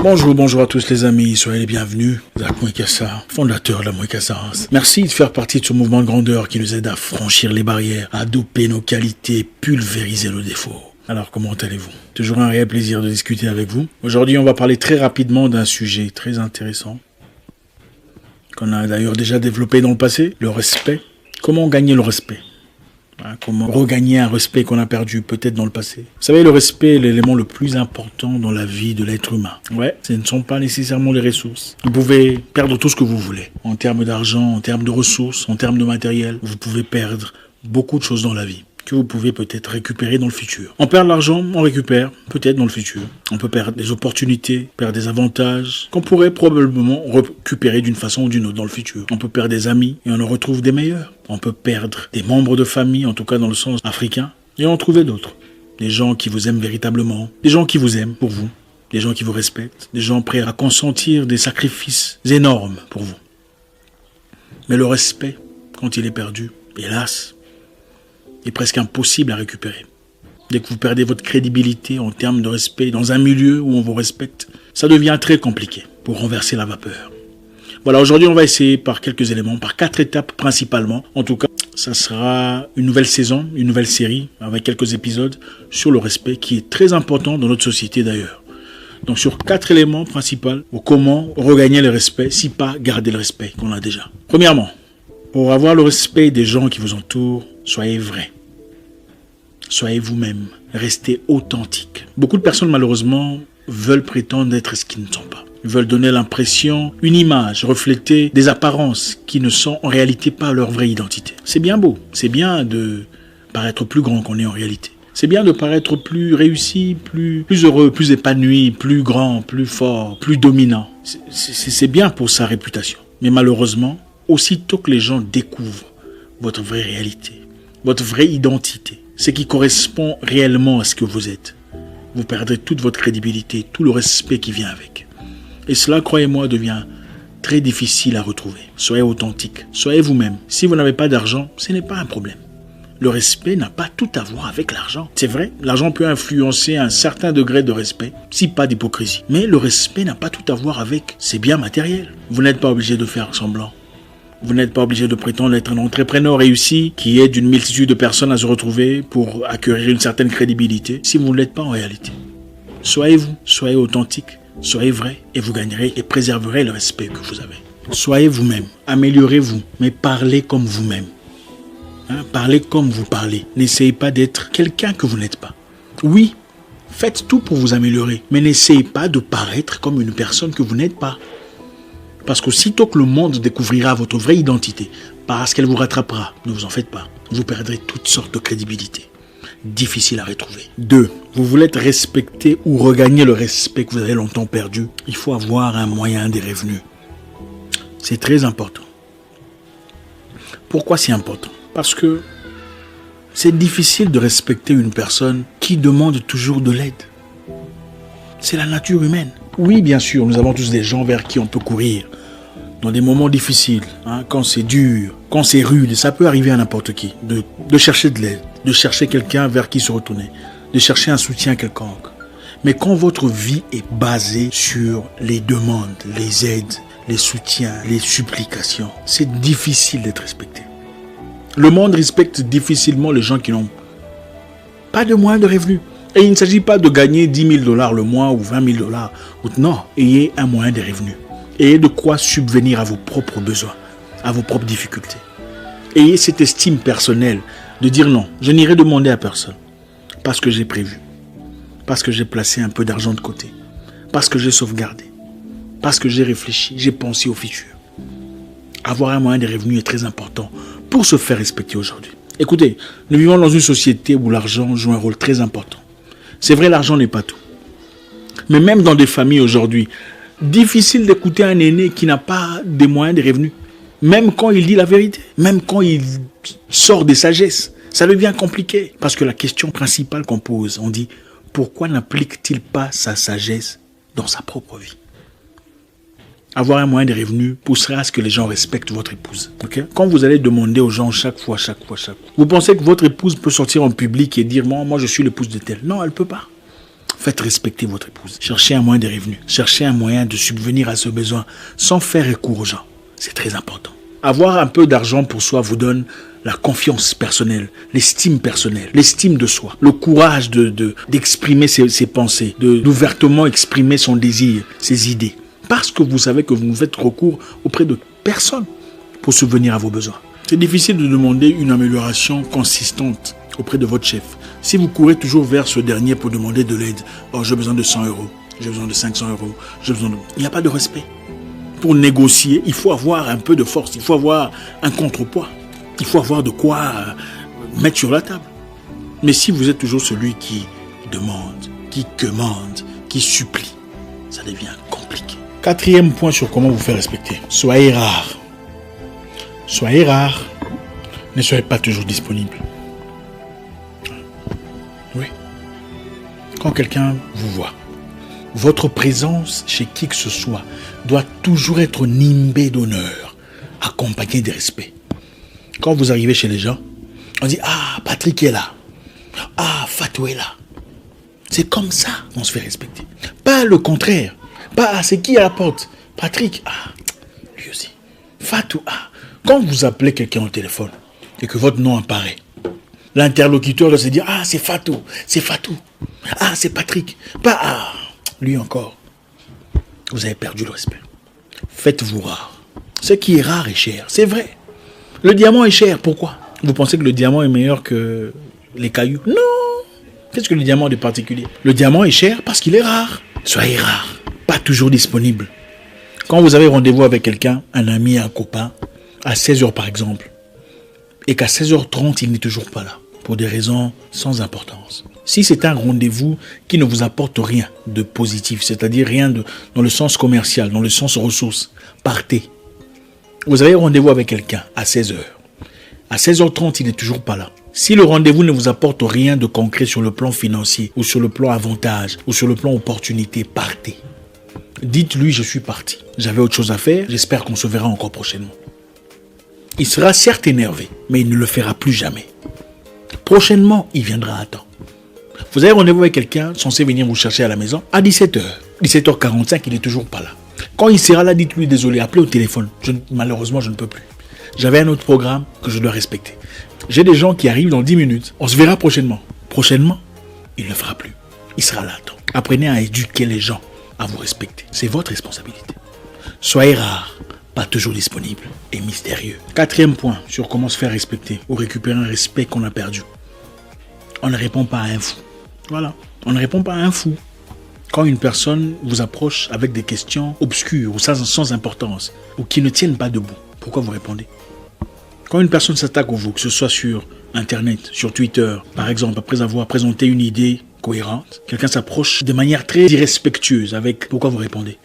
Bonjour à tous les amis, soyez les bienvenus. Zach Mwekassa, fondateur de la Mwekassa. Merci de faire partie de ce mouvement de grandeur qui nous aide à franchir les barrières, à doper nos qualités, pulvériser nos défauts. Alors comment allez-vous? Toujours un réel plaisir de discuter avec vous. Aujourd'hui on va parler très rapidement d'un sujet très intéressant qu'on a d'ailleurs déjà développé dans le passé, le respect. Comment gagner le respect? Comment regagner un respect qu'on a perdu peut-être dans le passé. Vous savez, le respect est l'élément le plus important dans la vie de l'être humain. Ouais, ce ne sont pas nécessairement les ressources. Vous pouvez perdre tout ce que vous voulez. En termes d'argent, en termes de ressources, en termes de matériel. Vous pouvez perdre beaucoup de choses dans la vie que vous pouvez peut-être récupérer dans le futur. On perd de l'argent, on récupère peut-être dans le futur. On peut perdre des opportunités, perdre des avantages qu'on pourrait probablement récupérer d'une façon ou d'une autre dans le futur. On peut perdre des amis et on en retrouve des meilleurs. On peut perdre des membres de famille, en tout cas dans le sens africain, et en trouver d'autres. Des gens qui vous aiment véritablement, des gens qui vous aiment pour vous, des gens qui vous respectent, des gens prêts à consentir des sacrifices énormes pour vous. Mais le respect, quand il est perdu, hélas, est presque impossible à récupérer. Dès que vous perdez votre crédibilité en termes de respect dans un milieu où on vous respecte, ça devient très compliqué pour renverser la vapeur. Voilà, aujourd'hui on va essayer par quelques éléments, par 4 étapes principalement. En tout cas, ça sera une nouvelle saison, une nouvelle série avec quelques épisodes sur le respect qui est très important dans notre société d'ailleurs. Donc sur 4 éléments principaux, comment regagner le respect, si pas garder le respect qu'on a déjà. Premièrement, pour avoir le respect des gens qui vous entourent, soyez vrai. Soyez vous-même. Restez authentique. Beaucoup de personnes, malheureusement, veulent prétendre être ce qu'ils ne sont pas. Ils veulent donner l'impression, une image, refléter des apparences qui ne sont en réalité pas leur vraie identité. C'est bien beau. C'est bien de paraître plus grand qu'on est en réalité. C'est bien de paraître plus réussi, plus heureux, plus épanoui, plus grand, plus fort, plus dominant. C'est bien pour sa réputation. Mais malheureusement, aussitôt que les gens découvrent votre vraie réalité, votre vraie identité, ce qui correspond réellement à ce que vous êtes, vous perdrez toute votre crédibilité, tout le respect qui vient avec. Et cela, croyez-moi, devient très difficile à retrouver. Soyez authentique, soyez vous-même. Si vous n'avez pas d'argent, ce n'est pas un problème. Le respect n'a pas tout à voir avec l'argent. C'est vrai, l'argent peut influencer un certain degré de respect, si pas d'hypocrisie. Mais le respect n'a pas tout à voir avec ses biens matériels. Vous n'êtes pas obligé de faire semblant. Vous n'êtes pas obligé de prétendre être un entrepreneur réussi qui aide une multitude de personnes à se retrouver pour acquérir une certaine crédibilité si vous ne l'êtes pas en réalité. Soyez vous, soyez authentique, soyez vrai et vous gagnerez et préserverez le respect que vous avez. Soyez vous-même, améliorez-vous, mais parlez comme vous-même. Parlez comme vous parlez. N'essayez pas d'être quelqu'un que vous n'êtes pas. Oui, faites tout pour vous améliorer, mais n'essayez pas de paraître comme une personne que vous n'êtes pas. Parce qu'aussitôt que le monde découvrira votre vraie identité, parce qu'elle vous rattrapera, ne vous en faites pas, vous perdrez toutes sortes de crédibilité. Difficile à retrouver. 2. Vous voulez être respecté ou regagner le respect que vous avez longtemps perdu, il faut avoir un moyen des revenus. C'est très important. Pourquoi c'est important? Parce que c'est difficile de respecter une personne qui demande toujours de l'aide. C'est la nature humaine. Oui, bien sûr, nous avons tous des gens vers qui on peut courir. Dans des moments difficiles, quand c'est dur, quand c'est rude, ça peut arriver à n'importe qui. De chercher de l'aide, de chercher quelqu'un vers qui se retourner, de chercher un soutien quelconque. Mais quand votre vie est basée sur les demandes, les aides, les soutiens, les supplications, c'est difficile d'être respecté. Le monde respecte difficilement les gens qui n'ont pas de moyens de revenus. Et il ne s'agit pas de gagner 10 000 $ le mois ou 20 000 $. Non, ayez un moyen de revenus. Ayez de quoi subvenir à vos propres besoins, à vos propres difficultés. Ayez cette estime personnelle de dire non, je n'irai demander à personne. Parce que j'ai prévu. Parce que j'ai placé un peu d'argent de côté. Parce que j'ai sauvegardé. Parce que j'ai réfléchi, j'ai pensé au futur. Avoir un moyen de revenus est très important pour se faire respecter aujourd'hui. Écoutez, nous vivons dans une société où l'argent joue un rôle très important. C'est vrai, l'argent n'est pas tout. Mais même dans des familles aujourd'hui, difficile d'écouter un aîné qui n'a pas des moyens de revenus. Même quand il dit la vérité, même quand il sort des sagesses, ça devient compliqué. Parce que la question principale qu'on pose, on dit, pourquoi n'applique-t-il pas sa sagesse dans sa propre vie? Avoir un moyen de revenus poussera à ce que les gens respectent votre épouse. Okay? Quand vous allez demander aux gens chaque fois, vous pensez que votre épouse peut sortir en public et dire moi je suis l'épouse de tel. Non, elle ne peut pas. Faites respecter votre épouse. Cherchez un moyen de revenus. Cherchez un moyen de subvenir à ce besoin sans faire recours aux gens. C'est très important. Avoir un peu d'argent pour soi vous donne la confiance personnelle, l'estime personnelle, l'estime de soi, le courage d'exprimer ses pensées, d'ouvertement exprimer son désir, ses idées. Parce que vous savez que vous ne faites recours auprès de personne pour subvenir à vos besoins. C'est difficile de demander une amélioration consistante auprès de votre chef. Si vous courez toujours vers ce dernier pour demander de l'aide, oh, j'ai besoin de 100 €, j'ai besoin de 500 €, j'ai besoin de... Il n'y a pas de respect. Pour négocier, il faut avoir un peu de force, il faut avoir un contrepoids, il faut avoir de quoi mettre sur la table. Mais si vous êtes toujours celui qui demande, qui commande, qui supplie, ça devient compliqué. 4e point sur comment vous faire respecter. Soyez rare. Soyez rare. Ne soyez pas toujours disponible. Oui. Quand quelqu'un vous voit, votre présence chez qui que ce soit doit toujours être nimbée d'honneur, accompagnée de respect. Quand vous arrivez chez les gens, on dit « Ah, Patrick est là. Ah, Fatou est là. » C'est comme ça qu'on se fait respecter. Pas le contraire. Pas « Ah, c'est qui à la porte? Patrick. Ah, lui aussi. Fatou. Ah. » Quand vous appelez quelqu'un au téléphone et que votre nom apparaît, l'interlocuteur doit se dire « Ah, c'est Fatou. C'est Fatou. Ah, c'est Patrick. Pas « Ah, lui encore. » Vous avez perdu le respect. Faites-vous rare. Ce qui est rare est cher. C'est vrai. Le diamant est cher. Pourquoi? Vous pensez que le diamant est meilleur que les cailloux? Non. Qu'est-ce que le diamant de particulier? Le diamant est cher parce qu'il est rare. Soyez rare. Pas toujours disponible. Quand vous avez rendez-vous avec quelqu'un, un ami, un copain, à 16h par exemple, et qu'à 16h30, il n'est toujours pas là, pour des raisons sans importance. Si c'est un rendez-vous qui ne vous apporte rien de positif, c'est-à-dire rien dans le sens commercial, dans le sens ressources, partez. Vous avez rendez-vous avec quelqu'un à 16h. À 16h30, il n'est toujours pas là. Si le rendez-vous ne vous apporte rien de concret sur le plan financier, ou sur le plan avantage, ou sur le plan opportunité, partez. Dites-lui, je suis parti. J'avais autre chose à faire, j'espère qu'on se verra encore prochainement. Il sera certes énervé, mais il ne le fera plus jamais. Prochainement, il viendra à temps. Vous avez rendez-vous avec quelqu'un censé venir vous chercher à la maison à 17h. 17h45, il n'est toujours pas là. Quand il sera là, dites-lui désolé, appelez au téléphone. Malheureusement, je ne peux plus. J'avais un autre programme que je dois respecter. J'ai des gens qui arrivent dans 10 minutes. On se verra prochainement. Prochainement, il ne le fera plus. Il sera là à temps. Apprenez à éduquer les gens à vous respecter. C'est votre responsabilité. Soyez rare, pas toujours disponible et mystérieux. 4e point sur comment se faire respecter ou récupérer un respect qu'on a perdu. On ne répond pas à un fou. Voilà, on ne répond pas à un fou. Quand une personne vous approche avec des questions obscures ou sans importance ou qui ne tiennent pas debout, pourquoi vous répondez? Quand une personne s'attaque à vous, que ce soit sur Internet, sur Twitter, par exemple, après avoir présenté une idée cohérente, quelqu'un s'approche de manière très irrespectueuse avec pourquoi vous répondez?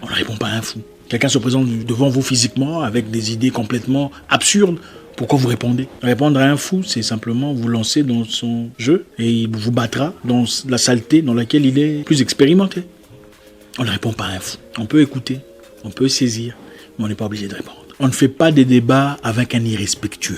On ne répond pas à un fou. Quelqu'un se présente devant vous physiquement avec des idées complètement absurdes. Pourquoi vous répondez? Répondre à un fou, c'est simplement vous lancer dans son jeu et il vous battra dans la saleté dans laquelle il est plus expérimenté. On ne répond pas à un fou. On peut écouter, on peut saisir, mais on n'est pas obligé de répondre. On ne fait pas des débats avec un irrespectueux.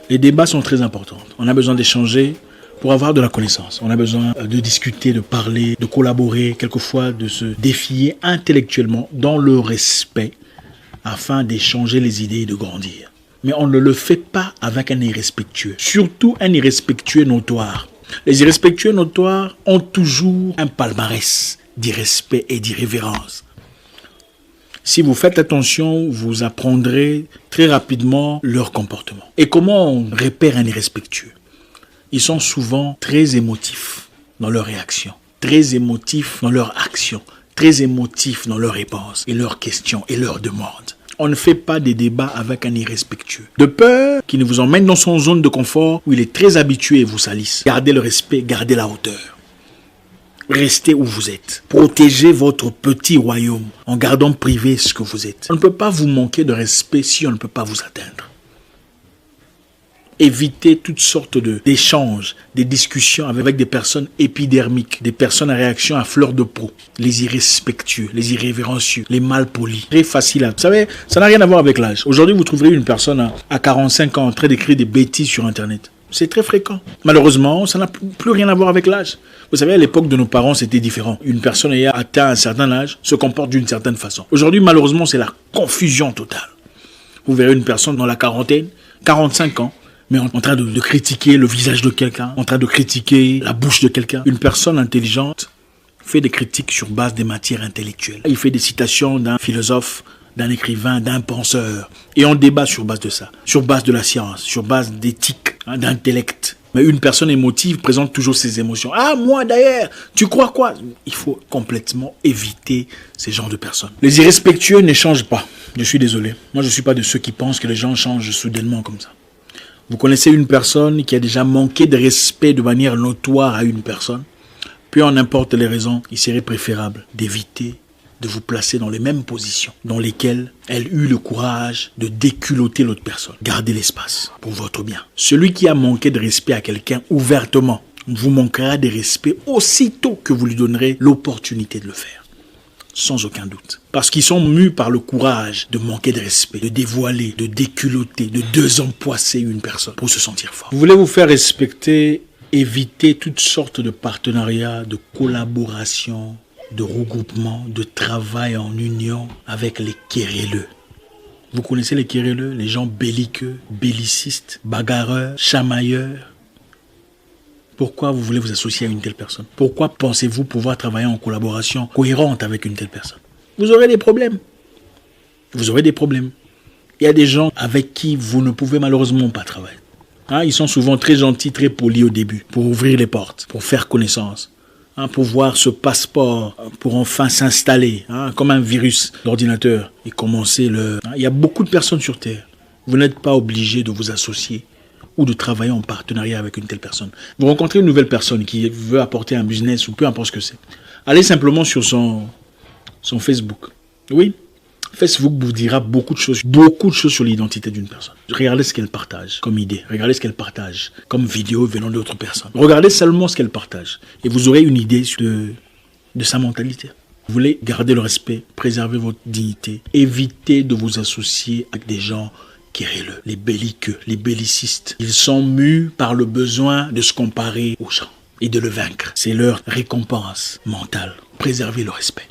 Les débats sont très importants. On a besoin d'échanger pour avoir de la connaissance. On a besoin de discuter, de parler, de collaborer, quelquefois de se défier intellectuellement dans le respect afin d'échanger les idées et de grandir. Mais on ne le fait pas avec un irrespectueux. Surtout un irrespectueux notoire. Les irrespectueux notoires ont toujours un palmarès d'irrespect et d'irrévérence. Si vous faites attention, vous apprendrez très rapidement leur comportement. Et comment on repère un irrespectueux? Ils sont souvent très émotifs dans leurs réactions, très émotifs dans leurs actions, très émotifs dans leurs réponses et leurs questions et leurs demandes. On ne fait pas des débats avec un irrespectueux. De peur qu'il ne vous emmène dans son zone de confort où il est très habitué et vous salisse. Gardez le respect, gardez la hauteur. Restez où vous êtes. Protégez votre petit royaume en gardant privé ce que vous êtes. On ne peut pas vous manquer de respect si on ne peut pas vous atteindre. Évitez toutes sortes d'échanges, des discussions avec des personnes épidermiques, des personnes à réaction à fleur de peau, les irrespectueux, les irrévérencieux, les malpolis. Très facile à... Vous savez, ça n'a rien à voir avec l'âge. Aujourd'hui, vous trouverez une personne à 45 ans en train d'écrire des bêtises sur Internet. C'est très fréquent. Malheureusement, ça n'a plus rien à voir avec l'âge. Vous savez, à l'époque de nos parents, c'était différent. Une personne ayant atteint un certain âge se comporte d'une certaine façon. Aujourd'hui, malheureusement, c'est la confusion totale. Vous verrez une personne dans la quarantaine, 45 ans, mais en train de critiquer le visage de quelqu'un, en train de critiquer la bouche de quelqu'un. Une personne intelligente fait des critiques sur base des matières intellectuelles. Il fait des citations d'un philosophe, d'un écrivain, d'un penseur. Et on débat sur base de ça, sur base de la science, sur base d'éthique, d'intellect. Mais une personne émotive présente toujours ses émotions. Ah, moi d'ailleurs, tu crois quoi? Il faut complètement éviter ces genres de personnes. Les irrespectueux ne changent pas. Je suis désolé. Moi, je ne suis pas de ceux qui pensent que les gens changent soudainement comme ça. Vous connaissez une personne qui a déjà manqué de respect de manière notoire à une personne, peu en importe les raisons, il serait préférable d'éviter de vous placer dans les mêmes positions dans lesquelles elle eut le courage de déculotter l'autre personne. Gardez l'espace pour votre bien. Celui qui a manqué de respect à quelqu'un ouvertement vous manquera de respect aussitôt que vous lui donnerez l'opportunité de le faire. Sans aucun doute. Parce qu'ils sont mus par le courage de manquer de respect, de dévoiler, de déculotter, de désempoisser une personne pour se sentir fort. Vous voulez vous faire respecter, évitez toutes sortes de partenariats, de collaborations, de regroupement, de travail en union avec les querelleux. Vous connaissez les querelleux, les gens belliqueux, bellicistes, bagarreurs, chamailleurs. Pourquoi vous voulez vous associer à une telle personne? Pourquoi pensez-vous pouvoir travailler en collaboration cohérente avec une telle personne? Vous aurez des problèmes. Vous aurez des problèmes. Il y a des gens avec qui vous ne pouvez malheureusement pas travailler. Ils sont souvent très gentils, très polis au début, pour ouvrir les portes, pour faire connaissance. Pour voir ce passeport, pour enfin s'installer, comme un virus, l'ordinateur, et commencer le... Il y a beaucoup de personnes sur Terre. Vous n'êtes pas obligé de vous associer ou de travailler en partenariat avec une telle personne. Vous rencontrez une nouvelle personne qui veut apporter un business ou peu importe ce que c'est. Allez simplement sur son Facebook. Oui, Facebook vous dira beaucoup de choses sur l'identité d'une personne. Regardez ce qu'elle partage comme idée. Regardez ce qu'elle partage comme vidéo venant d'autres personnes. Regardez seulement ce qu'elle partage. Et vous aurez une idée de sa mentalité. Vous voulez garder le respect, préserver votre dignité. Évitez de vous associer avec des gens querelleux, les belliqueux, les bellicistes. Ils sont mus par le besoin de se comparer aux gens et de le vaincre. C'est leur récompense mentale. Préservez le respect.